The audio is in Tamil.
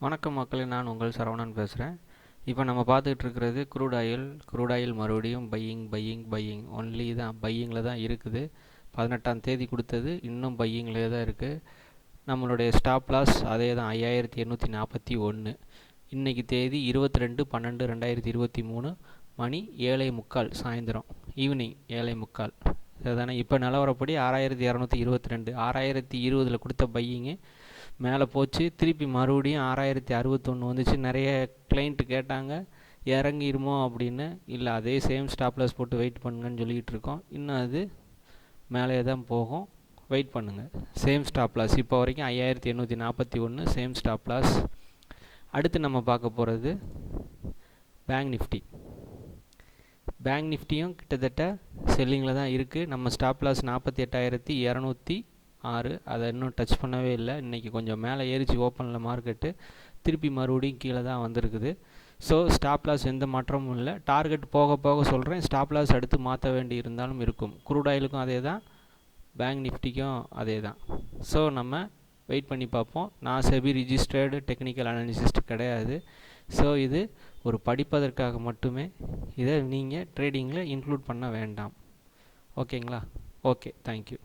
வணக்கம் மக்களே, நான் உங்கள் சரவணன் பேசுகிறேன். இப்போ நம்ம பார்த்துக்கிட்டு இருக்கிறது க்ரூட் ஆயில் மறுபடியும் பையிங் ஒன்லி தான் பையிங்கில் தான் இருக்குது. 18ஆம் தேதி கொடுத்தது இன்னும் பையிங்லேயே தான் இருக்குது. நம்மளுடைய ஸ்டாப் லாஸ் அதே தான் 5841. இன்றைக்கி தேதி 22/12/2023 மணி 7:45 சாயந்தரம், ஈவினிங் 7:45 அதுதானே. இப்போ நிலவரப்படி 6222. 6020 கொடுத்த பையிங்கு மேலே போச்சு, திருப்பி மறுபடியும் 6061 வந்துச்சு. நிறைய கிளைண்ட்டு கேட்டாங்க இறங்கிருமோ அப்படின்னு. இல்லை, அதே சேம் ஸ்டாப்லாஸ் போட்டு வெயிட் பண்ணுங்கன்னு சொல்லிகிட்டு இருக்கோம். இன்னும் அது மேலே தான் போகும், வெயிட் பண்ணுங்கள். சேம் ஸ்டாப்லாஸ் இப்போ வரைக்கும் 5841 சேம் ஸ்டாப்லாஸ். அடுத்து நம்ம பார்க்க போகிறது பேங்க் நிஃப்டியும் கிட்டத்தட்ட செல்லிங்கில் தான் இருக்குது. நம்ம ஸ்டாப்லாஸ் 48,206. அதை இன்னும் டச் பண்ணவே இல்லை. இன்றைக்கி கொஞ்சம் மேலே ஏறிச்சு ஓப்பனில் மார்க்கெட்டு, திருப்பி மறுபடியும் கீழே தான் வந்திருக்குது. ஸோ ஸ்டாப்லாஸ் எந்த மாற்றமும் இல்லை. டார்கெட் போக போக சொல்கிறேன். ஸ்டாப்லாஸ் அடுத்து மாற்ற வேண்டி இருந்தாலும் இருக்கும். க்ரூட் ஆயிலுக்கும் அதே தான், பேங்க் நிஃப்டிக்கும் அதே தான். ஸோ நம்ம வெயிட் பண்ணி பார்ப்போம். நான் செபி ரிஜிஸ்டர்டு டெக்னிக்கல் அனாலிசிஸ்ட் கிடையாது. ஸோ இது ஒரு படிப்பதற்காக மட்டுமே. இதை நீங்கள் ட்ரேடிங்கில் இன்க்ளூட் பண்ண வேண்டாம். ஓகேங்களா? Okay, thank you.